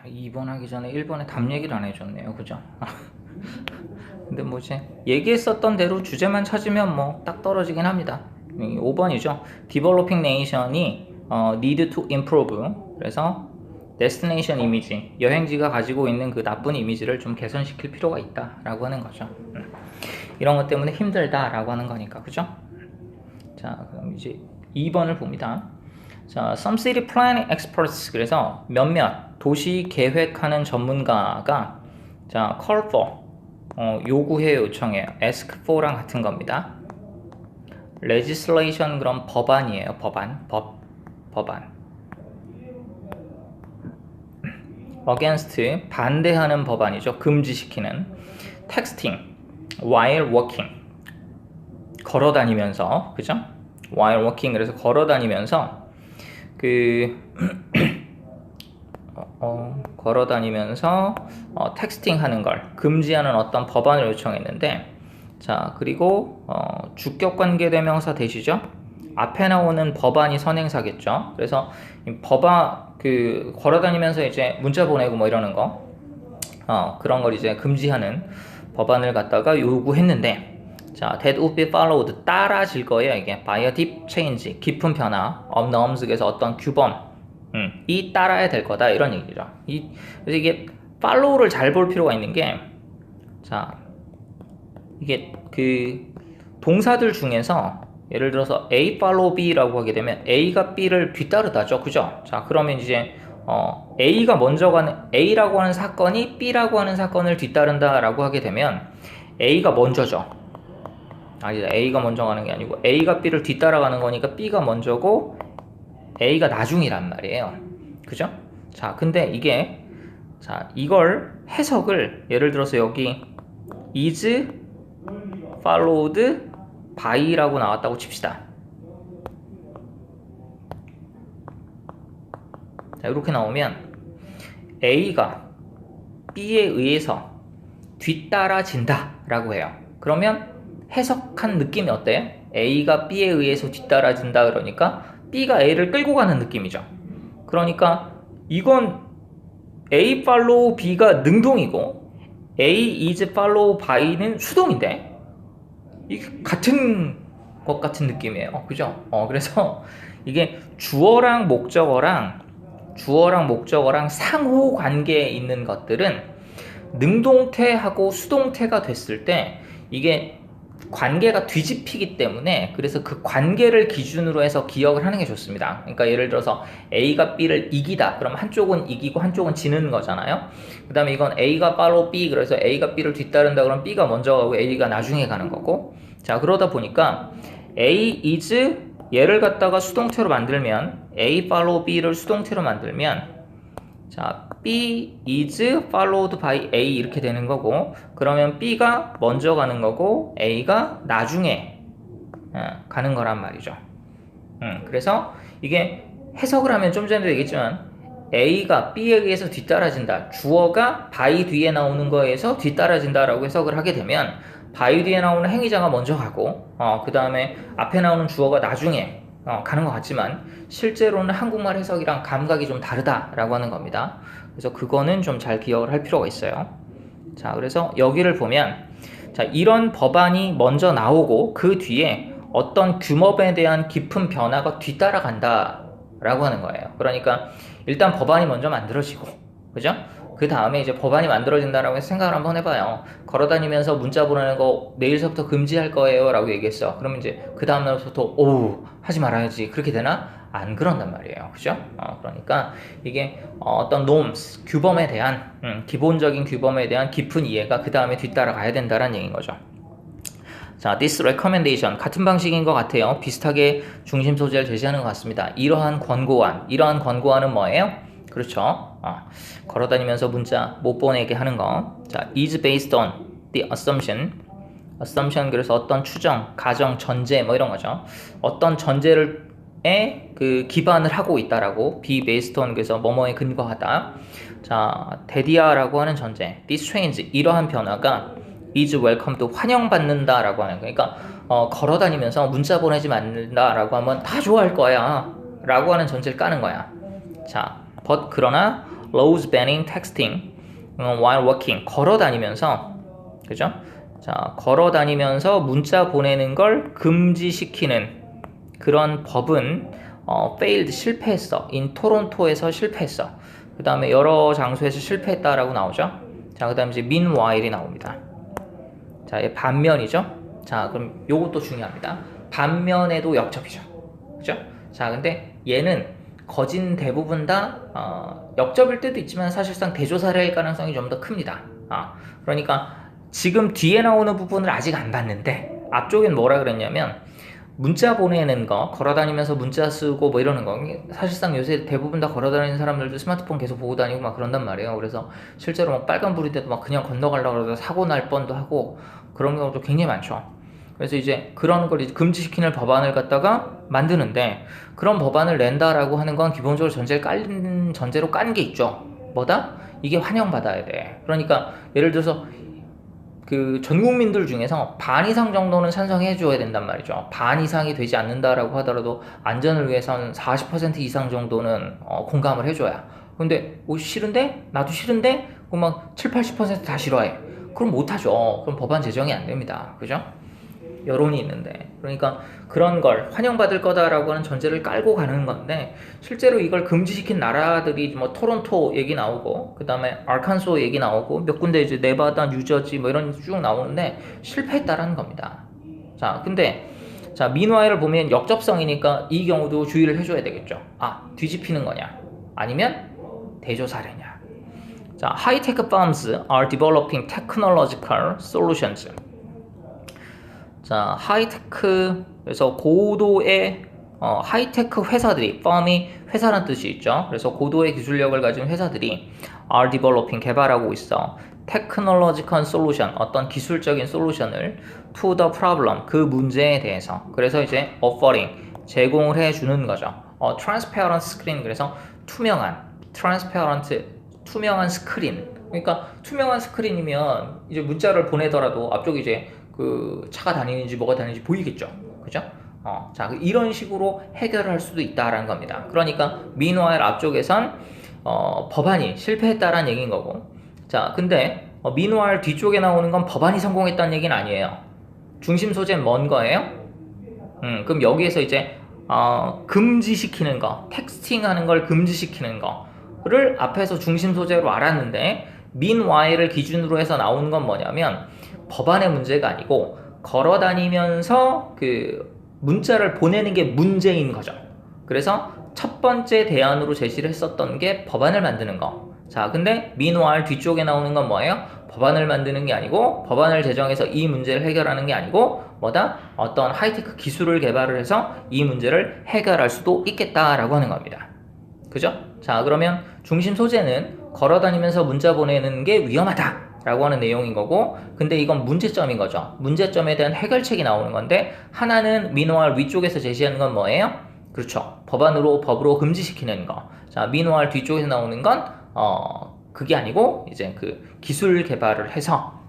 2번 하기 전에 1번에 답 얘기를 안 해줬네요. 그죠? 근데 뭐 이제 얘기했었던 대로 주제만 찾으면 뭐 딱 떨어지긴 합니다. 5번이죠. Developing Nation이 need to improve. 그래서 destination 이미지, 여행지가 가지고 있는 그 나쁜 이미지를 좀 개선시킬 필요가 있다라고 하는 거죠. 이런 것 때문에 힘들다라고 하는 거니까, 그죠? 자, 그럼 이제 2번을 봅니다. 자, some city planning experts, 그래서 몇몇 도시 계획하는 전문가가 자, call for, 요구해, 요청해요. ask for랑 같은 겁니다. legislation, 그럼 법안이에요. 법안. against, 반대하는 법안이죠. 금지시키는. texting, while walking, 걸어다니면서, 그죠? while walking, 그래서 걸어다니면서 걸어다니면서 텍스팅 하는 걸 금지하는 어떤 법안을 요청했는데, 자, 그리고 주격관계대명사 대시죠? 앞에 나오는 법안이 선행사겠죠? 그래서 걸어다니면서 이제 문자 보내고 뭐 이러는 거, 그런 걸 이제 금지하는 법안을 갖다가 요구했는데, 자, that would be followed, 따라질 거예요. 이게 by a deep change, 깊은 변화, of norms, 그래서 어떤 규범, 이 따라야 될 거다, 이런 얘기죠. 그래서 이게 follow를 잘 볼 필요가 있는 게, 자, 이게 그 동사들 중에서 예를 들어서 A follow B라고 하게 되면 A가 B를 뒤따르다죠, 그죠? 자, 그러면 이제 A가 먼저 가는, A라고 하는 사건이 B라고 하는 사건을 뒤따른다라고 하게 되면 A가 먼저죠. 아니다, A가 먼저 가는 게 아니고 A가 B를 뒤따라가는 거니까 B가 먼저고 A가 나중이란 말이에요. 그죠? 자, 근데 이게, 자, 이걸 해석을 예를 들어서 여기 is followed by라고 나왔다고 칩시다. 자, 이렇게 나오면 A가 B에 의해서 뒤따라진다 라고 해요. 그러면 해석한 느낌이 어때요? A가 B에 의해서 뒤따라진다 그러니까 B가 A를 끌고 가는 느낌이죠. 그러니까 이건 A follow B가 능동이고 A is follow by는 수동인데 이게 같은 것 같은 느낌이에요. 그죠? 그래서 이게 주어랑 목적어랑 상호 관계에 있는 것들은 능동태하고 수동태가 됐을 때 이게 관계가 뒤집히기 때문에, 그래서 그 관계를 기준으로 해서 기억을 하는 게 좋습니다. 그러니까 예를 들어서 A가 B를 이기다, 그럼 한쪽은 이기고 한쪽은 지는 거잖아요. 그 다음에 이건 A가 follow B, 그래서 A가 B를 뒤따른다 그러면 B가 먼저 가고 A가 나중에 가는 거고, 자, 그러다 보니까 A is, 얘를 갖다가 수동태로 만들면 A follow B를 수동태로 만들면, 자, B is followed by A 이렇게 되는 거고, 그러면 B가 먼저 가는 거고 A가 나중에 가는 거란 말이죠. 그래서 이게 해석을 하면 좀 전에도 얘기했지만 A가 B에 의해서 뒤따라진다, 주어가 by 뒤에 나오는 거에서 뒤따라진다라고 해석을 하게 되면 by 뒤에 나오는 행위자가 먼저 가고 그 다음에 앞에 나오는 주어가 나중에 가는 것 같지만 실제로는 한국말 해석이랑 감각이 좀 다르다라고 하는 겁니다. 그래서 그거는 좀 잘 기억을 할 필요가 있어요. 자, 그래서 여기를 보면, 자, 이런 법안이 먼저 나오고 그 뒤에 어떤 규범에 대한 깊은 변화가 뒤따라간다라고 하는 거예요. 그러니까 일단 법안이 먼저 만들어지고, 그죠? 그 다음에 이제 법안이 만들어진다라고 해서 생각을 한번 해봐요. 걸어다니면서 문자 보내는 거 내일서부터 금지할 거예요 라고 얘기했어. 그러면 이제 그 다음날부터 오우 하지 말아야지, 그렇게 되나? 안 그런단 말이에요. 그죠? 그러니까 이게 어떤 norms, 규범에 대한 기본적인 규범에 대한 깊은 이해가 그 다음에 뒤따라가야 된다는 얘기인 거죠. 자, this recommendation 같은 방식인 것 같아요. 비슷하게 중심 소재를 제시하는 것 같습니다. 이러한 권고안은 뭐예요? 그렇죠. 걸어다니면서 문자 못 보내게 하는 거. 자, is based on the assumption, 그래서 어떤 추정, 가정, 전제 뭐 이런 거죠. 어떤 전제를 그 기반을 하고 있다라고, be based on, 그래서 뭐뭐에 근거하다. 자, 데디아라고 하는 전제, this change, 이러한 변화가 is welcomed, 환영받는다라고 하는 거. 그러니까 걸어다니면서 문자 보내지 않는다라고 하면 다 좋아할 거야 라고 하는 전제를 까는 거야. 자, but 그러나 laws banning texting while walking. 걸어 다니면서, 그죠? 자, 걸어 다니면서 문자 보내는 걸 금지시키는 그런 법은 failed, 실패했어. in 토론토에서 실패했어. 그 다음에 여러 장소에서 실패했다라고 나오죠. 자, 그 다음에 이제 meanwhile이 나옵니다. 자, 얘 반면이죠. 자, 그럼 요것도 중요합니다. 반면에도 역접이죠. 그죠? 자, 근데 얘는 거진 대부분 다 역접일 때도 있지만 사실상 대조사례일 가능성이 좀 더 큽니다. 그러니까 지금 뒤에 나오는 부분을 아직 안 봤는데 앞쪽엔 뭐라 그랬냐면 문자 보내는 거, 걸어다니면서 문자 쓰고 뭐 이러는 거, 사실상 요새 대부분 다 걸어다니는 사람들도 스마트폰 계속 보고 다니고 막 그런단 말이에요. 그래서 실제로 막 빨간불인데도 막 그냥 건너가려고 그러다 사고 날 뻔도 하고 그런 경우도 굉장히 많죠. 그래서 이제 그런 걸 이제 금지시키는 법안을 갖다가 만드는데, 그런 법안을 낸다라고 하는 건 기본적으로 전제로 깐 게 있죠. 뭐다? 이게 환영받아야 돼. 그러니까 예를 들어서 그 전 국민들 중에서 반 이상 정도는 찬성해 줘야 된단 말이죠. 반 이상이 되지 않는다라고 하더라도 안전을 위해서는 40% 이상 정도는 공감을 해줘야. 근데 싫은데? 나도 싫은데? 그럼 막 7, 80% 다 싫어해. 그럼 못하죠. 그럼 법안 제정이 안 됩니다. 그죠? 여론이 있는데. 그러니까 그런 걸 환영받을 거다라고 하는 전제를 깔고 가는 건데, 실제로 이걸 금지시킨 나라들이 뭐 토론토 얘기 나오고, 그 다음에 아칸소 얘기 나오고, 몇 군데 이제 네바다, 뉴저지 뭐 이런 쭉 나오는데 실패했다라는 겁니다. 자, 근데 자, 민화를 보면 역접성이니까 이 경우도 주의를 해줘야 되겠죠. 뒤집히는 거냐, 아니면 대조 사례냐. 자, high-tech firms are developing technological solutions. 자, 하이테크, 그래서 고도의 하이테크 회사들이, firm이 회사란 뜻이 있죠. 그래서 고도의 기술력을 가진 회사들이 are developing, 개발하고 있어. technological solution, 어떤 기술적인 솔루션을 to the problem, 그 문제에 대해서. 그래서 이제 offering, 제공을 해주는 거죠. transparent screen, 그래서 투명한 스크린. 그러니까 투명한 스크린이면 이제 문자를 보내더라도 앞쪽에 이제 그 차가 다니는지 뭐가 다니는지 보이겠죠. 그죠? 자, 이런 식으로 해결할 수도 있다라는 겁니다. 그러니까 meanwhile 앞쪽에선 법안이 실패했다라는 얘기인 거고. 자, 근데 meanwhile 뒤쪽에 나오는 건 법안이 성공했다는 얘기는 아니에요. 중심 소재는 뭔 거예요? 그럼 여기에서 이제 금지시키는 거, 텍스팅하는 걸 금지시키는 거를 앞에서 중심 소재로 알았는데, meanwhile을 기준으로 해서 나오는 건 뭐냐면 법안의 문제가 아니고 걸어다니면서 그 문자를 보내는 게 문제인 거죠. 그래서 첫 번째 대안으로 제시를 했었던 게 법안을 만드는 거. 자, 근데 meanwhile 뒤쪽에 나오는 건 뭐예요? 법안을 만드는 게 아니고, 법안을 제정해서 이 문제를 해결하는 게 아니고 뭐다? 어떤 하이테크 기술을 개발을 해서 이 문제를 해결할 수도 있겠다라고 하는 겁니다. 그죠? 자, 그러면 중심 소재는 걸어다니면서 문자 보내는 게 위험하다 라고 하는 내용인 거고, 근데 이건 문제점인 거죠. 문제점에 대한 해결책이 나오는 건데, 하나는 meanwhile 위쪽에서 제시하는 건 뭐예요? 그렇죠. 법으로 금지시키는 거. 자, meanwhile 뒤쪽에서 나오는 건 그게 아니고 이제 그 기술 개발을 해서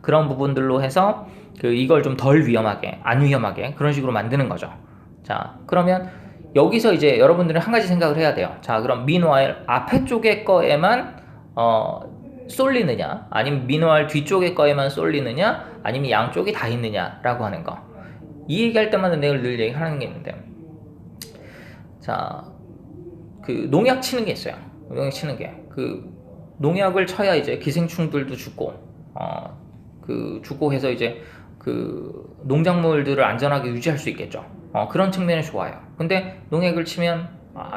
그런 부분들로 해서 이걸 좀 덜 위험하게, 안 위험하게 그런 식으로 만드는 거죠. 자, 그러면 여기서 이제 여러분들은 한 가지 생각을 해야 돼요. 자, 그럼 meanwhile 앞에 쪽의 거에만 쏠리느냐, 아니면 meanwhile 뒤쪽의 거에만 쏠리느냐, 아니면 양쪽이 다 있느냐라고 하는 거. 이 얘기할 때마다 내가 늘 얘기하는 게 있는데, 자, 그 농약 치는 게 있어요. 농약 치는 게, 그 농약을 쳐야 이제 기생충들도 죽고, 죽고 해서 이제 그 농작물들을 안전하게 유지할 수 있겠죠. 그런 측면이 좋아요. 근데 농약을 치면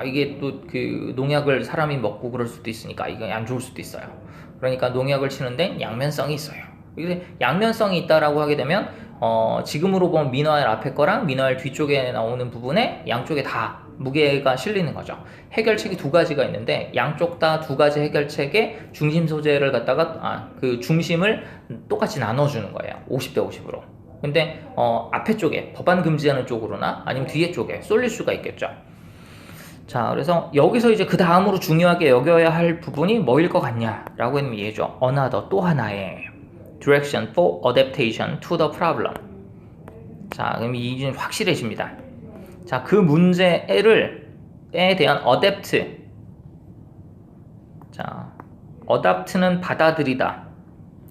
이게 또 그 농약을 사람이 먹고 그럴 수도 있으니까 이게 안 좋을 수도 있어요. 그러니까 농약을 치는데 양면성이 있어요. 근데 양면성이 있다라고 하게 되면 지금으로 보면 meanwhile 앞에 거랑 meanwhile 뒤쪽에 나오는 부분에 양쪽에 다 무게가 실리는 거죠. 해결책이 두 가지가 있는데 양쪽 다 두 가지 해결책의 중심 소재를 갖다가 그 중심을 똑같이 나눠주는 거예요. 50대 50으로. 근데 앞에 쪽에 법안 금지하는 쪽으로나 아니면 뒤에 쪽에 쏠릴 수가 있겠죠. 자, 그래서 여기서 이제 그 다음으로 중요하게 여겨야 할 부분이 뭐일 것 같냐라고 하면 얘죠. another, 또 하나의 direction for adaptation to the problem. 자, 그럼 이 기준이 확실해집니다. 자, 그 문제에 대한 adapt. 자, adapt는 받아들이다,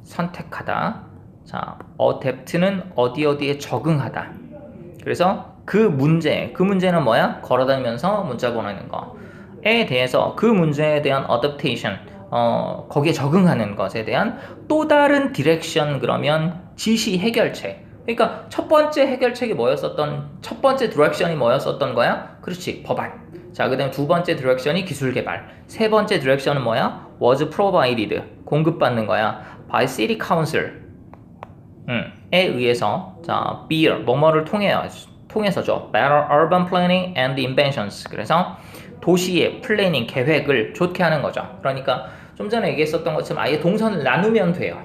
선택하다. 자, adapt는 어디에 적응하다. 그래서 그 문제는 뭐야? 걸어다니면서 문자 보내는 거에 대해서 그 문제에 대한 adaptation, 거기에 적응하는 것에 대한 또 다른 디렉션, 그러면 지시 해결책. 그러니까 첫 번째 해결책이 첫 번째 디렉션이 뭐였었던 거야? 그렇지, 법안. 자, 그 다음에 두 번째 디렉션이 기술 개발. 세 번째 디렉션은 뭐야? was provided, 공급받는 거야. by city council, 에 의해서. 자, beer, 뭐뭐를 통해서죠. better urban planning and inventions. 그래서 도시의 플래닝, 계획을 좋게 하는 거죠. 그러니까 좀 전에 얘기했었던 것처럼 아예 동선을 나누면 돼요.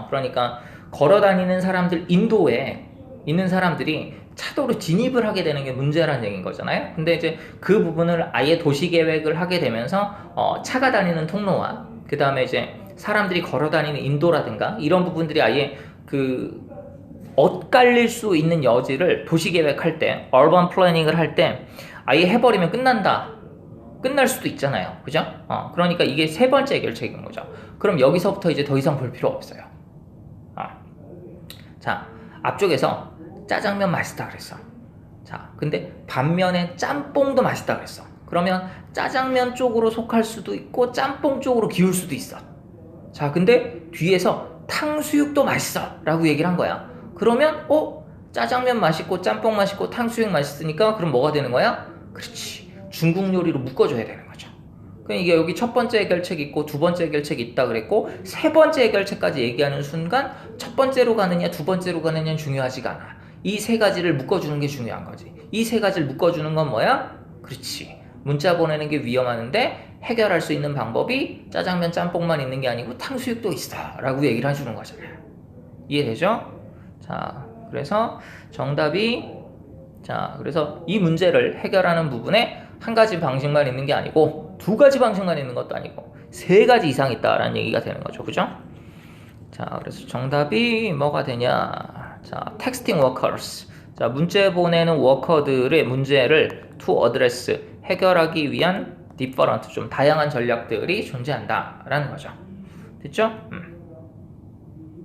그러니까 걸어다니는 사람들, 인도에 있는 사람들이 차도로 진입을 하게 되는 게 문제라는 얘기인 거잖아요. 근데 이제 그 부분을 아예 도시 계획을 하게 되면서 차가 다니는 통로와 그 다음에 이제 사람들이 걸어다니는 인도라든가 이런 부분들이 아예 엇갈릴 수 있는 여지를 도시 계획할 때, urban 플래닝을 할 때 아예 해버리면 끝날 수도 있잖아요. 그죠? 그러니까 이게 세 번째 해결책인 거죠. 그럼 여기서부터 이제 더 이상 볼 필요 없어요. 자, 앞쪽에서 짜장면 맛있다 그랬어. 자, 근데 반면에 짬뽕도 맛있다 그랬어. 그러면 짜장면 쪽으로 속할 수도 있고 짬뽕 쪽으로 기울 수도 있어. 자, 근데 뒤에서 탕수육도 맛있어 라고 얘기를 한 거야. 그러면 짜장면 맛있고 짬뽕 맛있고 탕수육 맛있으니까 그럼 뭐가 되는 거야? 그렇지, 중국 요리로 묶어줘야 되는 거죠. 그러니까 이게 여기 첫 번째 해결책이 있고 두 번째 해결책이 있다 그랬고 세 번째 해결책까지 얘기하는 순간 첫 번째로 가느냐 두 번째로 가느냐는 중요하지가 않아. 이 세 가지를 묶어주는 게 중요한 거지. 이 세 가지를 묶어주는 건 뭐야? 그렇지, 문자 보내는 게 위험하는데 해결할 수 있는 방법이 짜장면 짬뽕만 있는 게 아니고 탕수육도 있어 라고 얘기를 해주는 거잖아요. 이해되죠? 자, 그래서 정답이, 자, 그래서 이 문제를 해결하는 부분에 한 가지 방식만 있는 게 아니고 두 가지 방식만 있는 것도 아니고 세 가지 이상 있다라는 얘기가 되는 거죠. 그죠? 자, 그래서 정답이 뭐가 되냐? 자, texting workers. 자, 문제 보내는 워커들의 문제를 to address, 해결하기 위한 different, 좀 다양한 전략들이 존재한다라는 거죠. 됐죠?